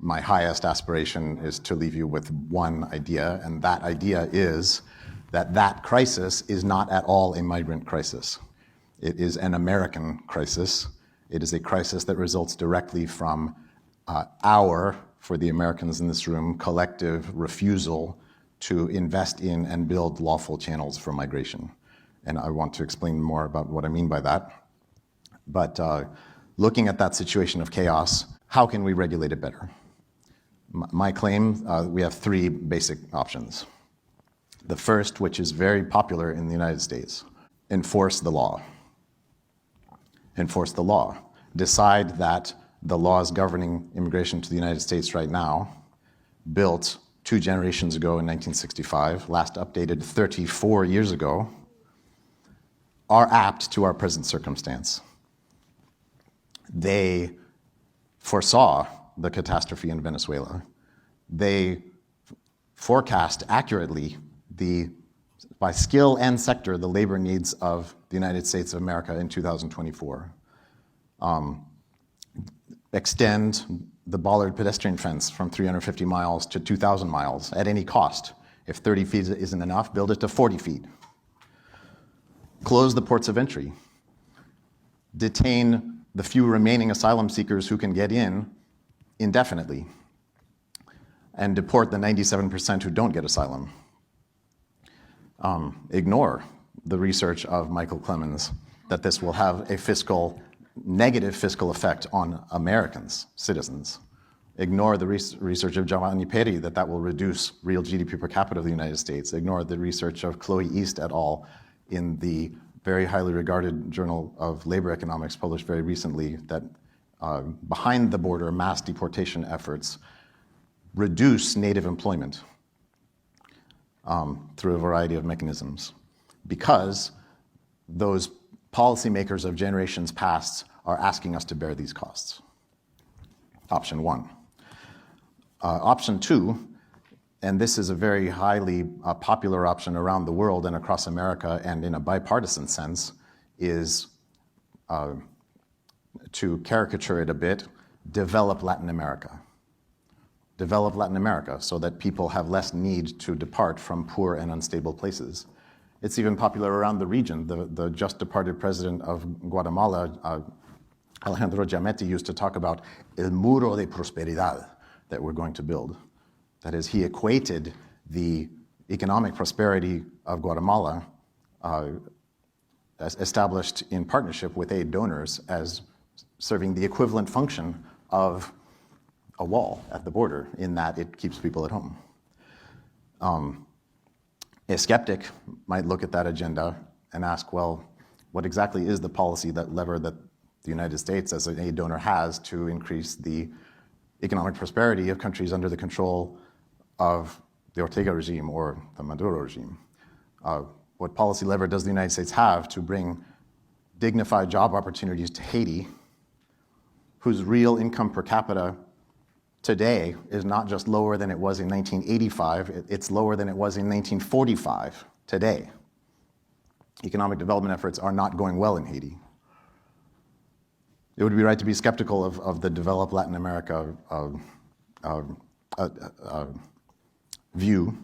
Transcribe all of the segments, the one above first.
my highest aspiration is to leave you with one idea, and that idea is that that crisis is not at all a migrant crisis. It is an American crisis. It is a crisis that results directly from for the Americans in this room, collective refusal to invest in and build lawful channels for migration. And I want to explain more about what I mean by that. But looking at that situation of chaos, how can we regulate it better? My claim, we have three basic options. The first, which is very popular in the United States, enforce the law. Enforce the law. Decide that the laws governing immigration to the United States right now, built 2 generations ago in 1965, last updated 34 years ago, are apt to our present circumstance. They foresaw the catastrophe in Venezuela. They forecast accurately by skill and sector, the labor needs of the United States of America in 2024. Extend the bollard pedestrian fence from 350 miles to 2,000 miles at any cost. If 30 feet isn't enough, build it to 40 feet. Close the ports of entry. Detain the few remaining asylum seekers who can get in indefinitely. And deport the 97% who don't get asylum. Ignore the research of Michael Clemens that this will have a negative fiscal effect on Americans, citizens. Ignore the research of Giovanni Peri that will reduce real GDP per capita of the United States. Ignore the research of Chloe East et al. In the very highly regarded Journal of Labor Economics published very recently that behind the border mass deportation efforts reduce native employment through a variety of mechanisms because those policymakers of generations past are asking us to bear these costs. Option one. Option two, and this is a very highly popular option around the world and across America and in a bipartisan sense, is to caricature it a bit, develop Latin America. Develop Latin America so that people have less need to depart from poor and unstable places. It's even popular around the region. The just departed president of Guatemala, Alejandro Giammetti, used to talk about el muro de prosperidad that we're going to build. That is, he equated the economic prosperity of Guatemala as established in partnership with aid donors as serving the equivalent function of a wall at the border in that it keeps people at home. A skeptic might look at that agenda and ask, well, what exactly is the policy lever that the United States as an aid donor has to increase the economic prosperity of countries under the control of the Ortega regime or the Maduro regime? What policy lever does the United States have to bring dignified job opportunities to Haiti, whose real income per capita today is not just lower than it was in 1985, it's lower than it was in 1945 today. Economic development efforts are not going well in Haiti. It would be right to be skeptical of the developed Latin America view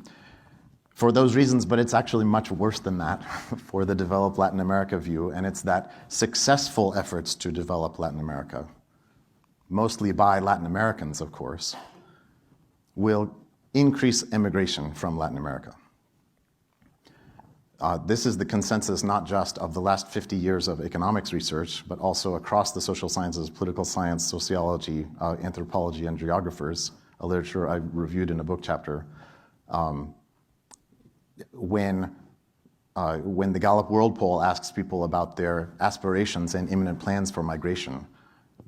for those reasons, but it's actually much worse than that for the developed Latin America view, and it's that successful efforts to develop Latin America, mostly by Latin Americans, of course, will increase immigration from Latin America. This is the consensus not just of the last 50 years of economics research, but also across the social sciences, political science, sociology, anthropology, and geographers, a literature I reviewed in a book chapter. When the Gallup World Poll asks people about their aspirations and imminent plans for migration,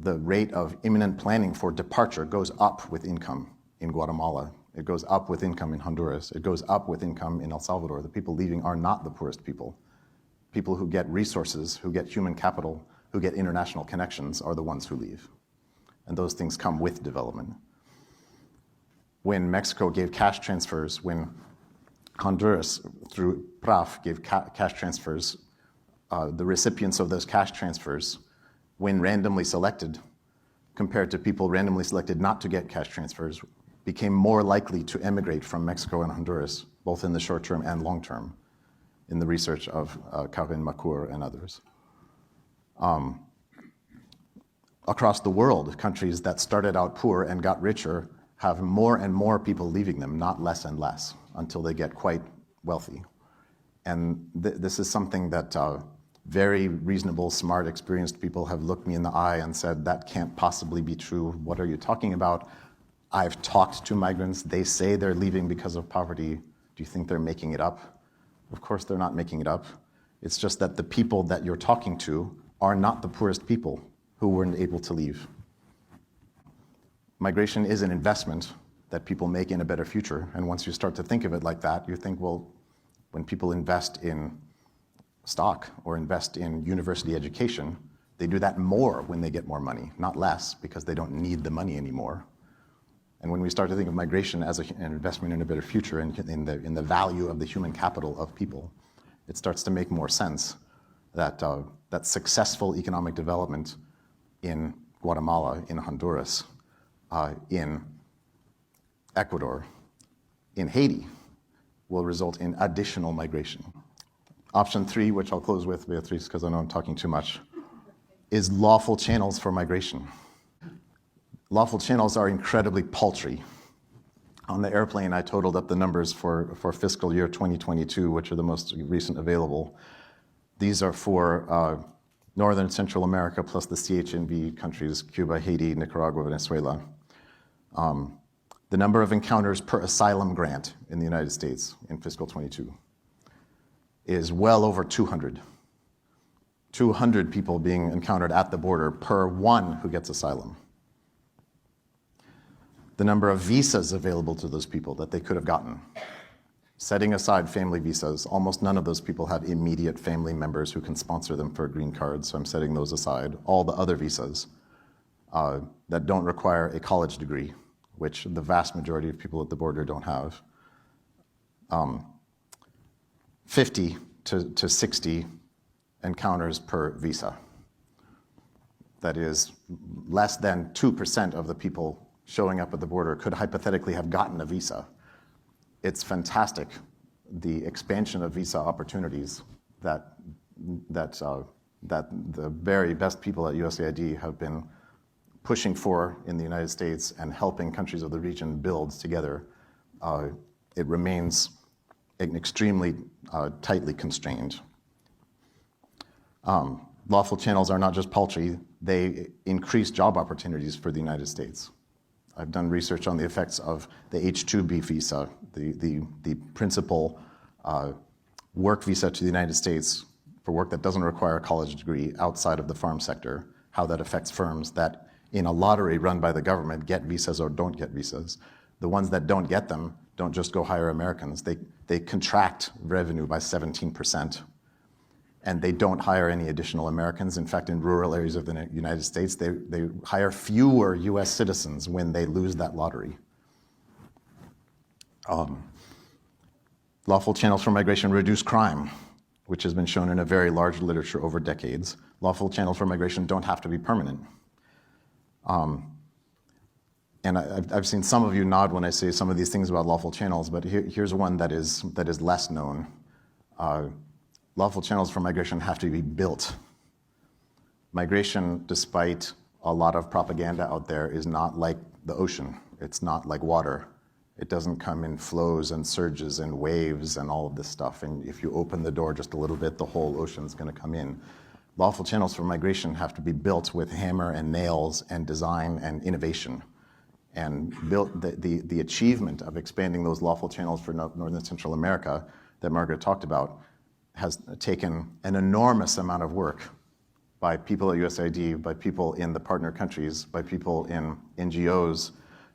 the rate of imminent planning for departure goes up with income in Guatemala. It goes up with income in Honduras. It goes up with income in El Salvador. The people leaving are not the poorest people. People who get resources, who get human capital, who get international connections are the ones who leave. And those things come with development. When Mexico gave cash transfers, when Honduras, through PRAF, gave cash transfers, the recipients of those cash transfers, when randomly selected, compared to people randomly selected not to get cash transfers, became more likely to emigrate from Mexico and Honduras, both in the short term and long term, in the research of Karin Makur and others. Across the world, countries that started out poor and got richer have more and more people leaving them, not less and less, until they get quite wealthy. And this is something that very reasonable, smart, experienced people have looked me in the eye and said, that can't possibly be true. What are you talking about? I've talked to migrants. They say they're leaving because of poverty. Do you think they're making it up? Of course they're not making it up. It's just that the people that you're talking to are not the poorest people who weren't able to leave. Migration is an investment that people make in a better future. And once you start to think of it like that, you think, well, when people invest in stock or invest in university education, they do that more when they get more money, not less, because they don't need the money anymore. And when we start to think of migration as an investment in a better future and in the value of the human capital of people, it starts to make more sense that, that successful economic development in Guatemala, in Honduras, in Ecuador, in Haiti, will result in additional migration. Option 3, which I'll close with, Beatriz, because I know I'm talking too much, is lawful channels for migration. Lawful channels are incredibly paltry. On the airplane, I totaled up the numbers for fiscal year 2022, which are the most recent available. These are for Northern and Central America plus the CHNV countries, Cuba, Haiti, Nicaragua, Venezuela. The number of encounters per asylum grant in the United States in fiscal 22 is well over 200. 200 people being encountered at the border per one who gets asylum. The number of visas available to those people that they could have gotten. Setting aside family visas, almost none of those people have immediate family members who can sponsor them for a green card, so I'm setting those aside. All the other visas that don't require a college degree, which the vast majority of people at the border don't have. 50 to 60 encounters per visa. That is, less than 2% of the people showing up at the border could hypothetically have gotten a visa. It's fantastic, the expansion of visa opportunities that the very best people at USAID have been pushing for in the United States and helping countries of the region build together. It remains extremely tightly constrained. Lawful channels are not just paltry, they increase job opportunities for the United States. I've done research on the effects of the H-2B visa, the principal work visa to the United States for work that doesn't require a college degree outside of the farm sector, how that affects firms that in a lottery run by the government get visas or don't get visas. The ones that don't get them don't just go hire Americans, they contract revenue by 17%. And they don't hire any additional Americans. In fact, in rural areas of the United States, they hire fewer US citizens when they lose that lottery. Lawful channels for migration reduce crime, which has been shown in a very large literature over decades. Lawful channels for migration don't have to be permanent. And I've seen some of you nod when I say some of these things about lawful channels, but here's one that is less known. Lawful channels for migration have to be built. Migration, despite a lot of propaganda out there, is not like the ocean. It's not like water. It doesn't come in flows and surges and waves and all of this stuff. And if you open the door just a little bit, the whole ocean's going to come in. Lawful channels for migration have to be built with hammer and nails and design and innovation. And built the achievement of expanding those lawful channels for Northern and Central America that Margaret talked about has taken an enormous amount of work by people at USAID, by people in the partner countries, by people in NGOs,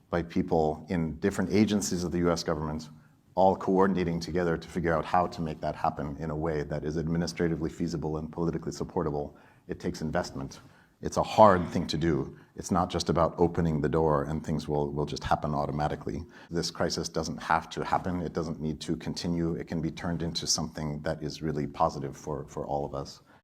by people in different agencies of the US government, all coordinating together to figure out how to make that happen in a way that is administratively feasible and politically supportable. It takes investment. It's a hard thing to do. It's not just about opening the door and things will just happen automatically. This crisis doesn't have to happen. It doesn't need to continue. It can be turned into something that is really positive for all of us.